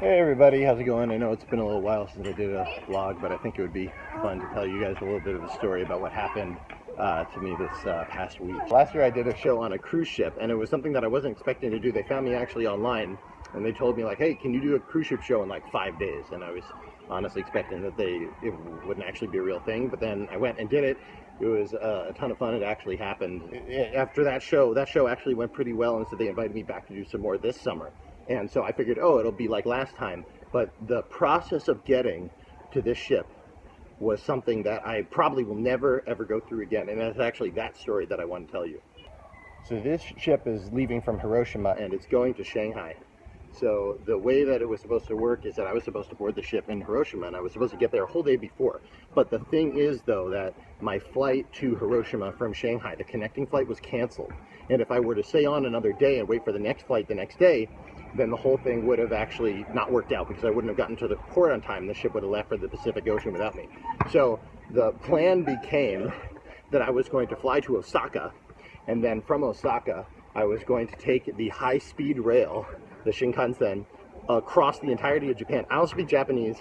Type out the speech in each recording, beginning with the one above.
Hey everybody, how's it going? I know it's been a little while since I did a vlog, but I think it would be fun to tell you guys a little bit of a story about what happened to me this past week. Last year I did a show on a cruise ship, and it was something that I wasn't expecting to do. They found me actually online, and they told me like, hey, can you do a cruise ship show in like 5 days? And I was honestly expecting that it wouldn't actually be a real thing, but then I went and did it. It was a ton of fun. It actually happened. After that show actually went pretty well, and so they invited me back to do some more this summer. And so I figured, oh, it'll be like last time. But the process of getting to this ship was something that I probably will never, ever go through again. And that's actually that story that I want to tell you. So this ship is leaving from Hiroshima, and it's going to Shanghai. So the way that it was supposed to work is that I was supposed to board the ship in Hiroshima, and I was supposed to get there a whole day before. But the thing is, though, that my flight to Hiroshima from Shanghai, the connecting flight, was canceled. And if I were to stay on another day and wait for the next flight the next day, then the whole thing would have actually not worked out, because I wouldn't have gotten to the port on time. The ship would have left for the Pacific Ocean without me. So the plan became that I was going to fly to Osaka, and then from Osaka, I was going to take the high-speed rail, the Shinkansen, across the entirety of Japan. I don't speak Japanese.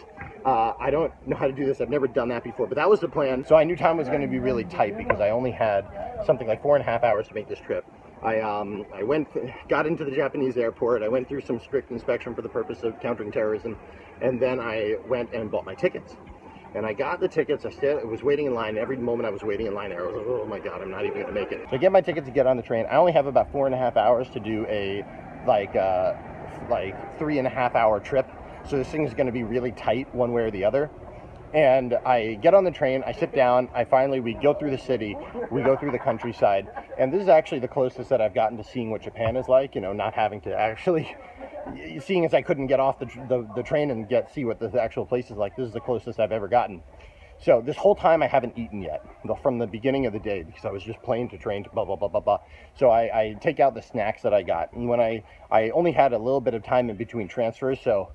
I don't know how to do this. I've never done that before, but that was the plan. So I knew time was going to be really tight because I only had something like 4.5 hours to make this trip. I got into the Japanese airport. I went through some strict inspection for the purpose of countering terrorism, and then I went and bought my tickets. And I got the tickets. I was waiting in line. Every moment I was waiting in line, I was like, oh my God, I'm not even going to make it. So I get my ticket to get on the train. I only have about 4.5 hours to do a like 3.5 hour trip. So this thing is going to be really tight one way or the other. And I get on the train, I sit down, we go through the city, we go through the countryside, and this is actually the closest that I've gotten to seeing what Japan is like, you know, not having to actually, seeing as I couldn't get off the train and see what the actual place is like. This is the closest I've ever gotten. So this whole time I haven't eaten yet, from the beginning of the day, because I was just playing to train to blah, blah, blah, blah, blah. So I take out the snacks that I got, and when I only had a little bit of time in between transfers, so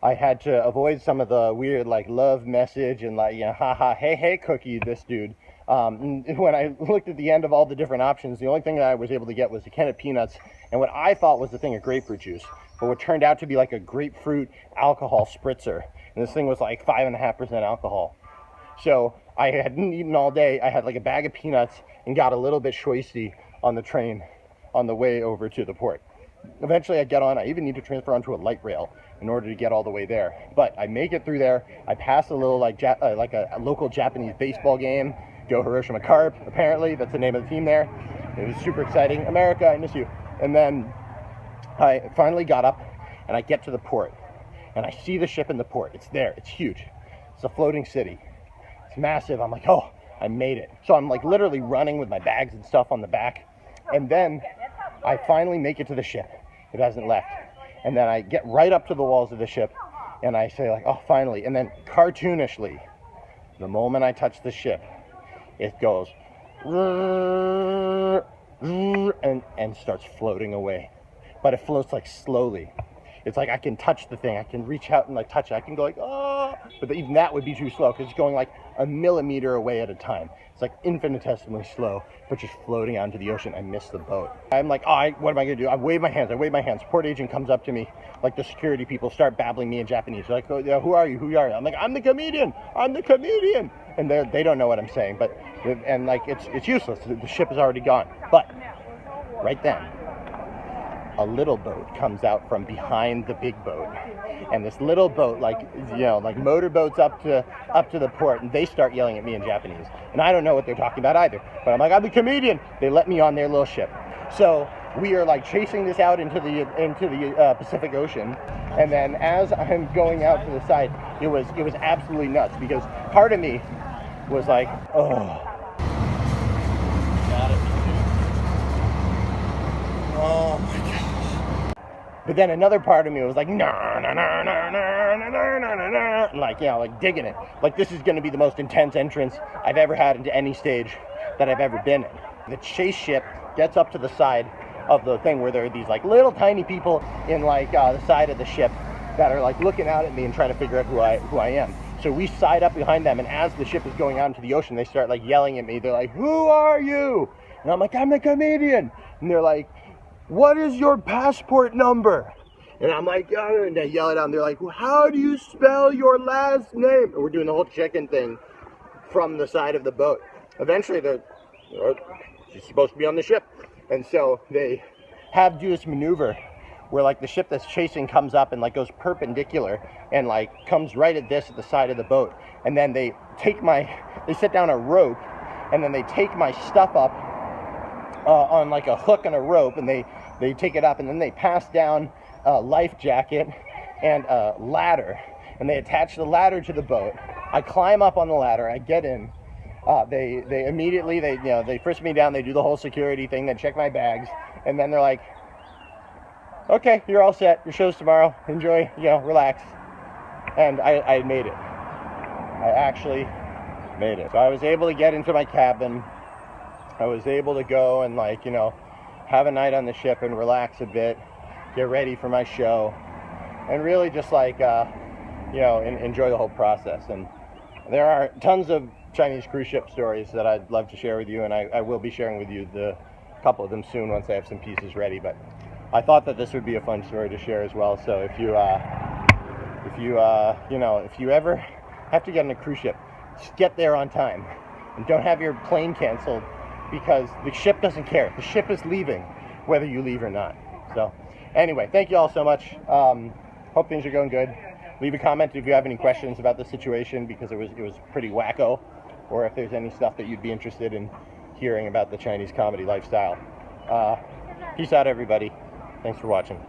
I had to avoid some of the weird like love message and like, you know, haha, hey cookie, this dude. When I looked at the end of all the different options, the only thing that I was able to get was a can of peanuts and what I thought was the thing of grapefruit juice, but what turned out to be like a grapefruit alcohol spritzer. And this thing was like 5.5% alcohol. So I hadn't eaten all day. I had like a bag of peanuts and got a little bit shoisty on the train on the way over to the port. Eventually I get on. I even need to transfer onto a light rail in order to get all the way there. But I make it through there. I pass a little like a local Japanese baseball game. Go Hiroshima Carp, apparently. That's the name of the team there. It was super exciting. America, I miss you. And then I finally got up and I get to the port. And I see the ship in the port. It's there. It's huge. It's a floating city. It's massive. I'm like, oh, I made it. So I'm like literally running with my bags and stuff on the back. And then I finally make it to the ship. It hasn't left. And then I get right up to the walls of the ship and I say like, oh, finally. And then cartoonishly, the moment I touch the ship, it goes and starts floating away. But it floats like slowly. It's like I can touch the thing. I can reach out and like touch it. I can go like, oh, but even that would be too slow because it's going like a millimeter away at a time. It's like infinitesimally slow, but just floating out into the ocean. I miss the boat. I'm like, oh, what am I gonna do? I wave my hands. Port agent comes up to me, like the security people start babbling me in Japanese. They're like, oh, yeah, who are you? I'm like, I'm the comedian. And they don't know what I'm saying, but, and like, it's useless. The ship is already gone. But right then, a little boat comes out from behind the big boat, and this little boat, like, you know, like motorboats up to the port, and they start yelling at me in Japanese, and I don't know what they're talking about either. But I'm like, I'm the comedian. They let me on their little ship, so we are like chasing this out into the Pacific Ocean, and then as I'm going out to the side, it was absolutely nuts because part of me was like, oh. Oh my God. But then another part of me was like, like, you know, like digging it. Like, this is going to be the most intense entrance I've ever had into any stage that I've ever been in. The chase ship gets up to the side of the thing where there are these like little tiny people in like the side of the ship that are like looking out at me and trying to figure out who I am. So we side up behind them, and as the ship is going out into the ocean, they start like yelling at me. They're like, who are you? And I'm like, I'm the comedian. And they're like, what is your passport number? And I'm like, oh, and they yell it out, and they're like, well, how do you spell your last name? And we're doing the whole chicken thing from the side of the boat. Eventually, she's supposed to be on the ship. And so they do this maneuver where like the ship that's chasing comes up and like goes perpendicular and like comes right at the side of the boat. And then they set down a rope, and then they take my stuff up on like a hook and a rope, and they take it up, and then they pass down a life jacket and a ladder, and they attach the ladder to the boat. I climb up on the ladder, I get in. They immediately, they frisk me down, they do the whole security thing, they check my bags, and then they're like, okay, you're all set, your show's tomorrow, enjoy, relax. And I made it. I actually made it. So I was able to get into my cabin. I was able to go and have a night on the ship and relax a bit, get ready for my show, and really just enjoy the whole process. And there are tons of Chinese cruise ship stories that I'd love to share with you, and I will be sharing with you a couple of them soon once I have some pieces ready. But I thought that this would be a fun story to share as well. So if you ever have to get on a cruise ship, just get there on time and don't have your plane canceled, because the ship doesn't care. The ship is leaving whether you leave or not. So anyway, thank you all so much. Hope things are going good. Leave a comment if you have any questions about the situation, because it was pretty wacko, or if there's any stuff that you'd be interested in hearing about the Chinese comedy lifestyle. Peace out, everybody. Thanks for watching.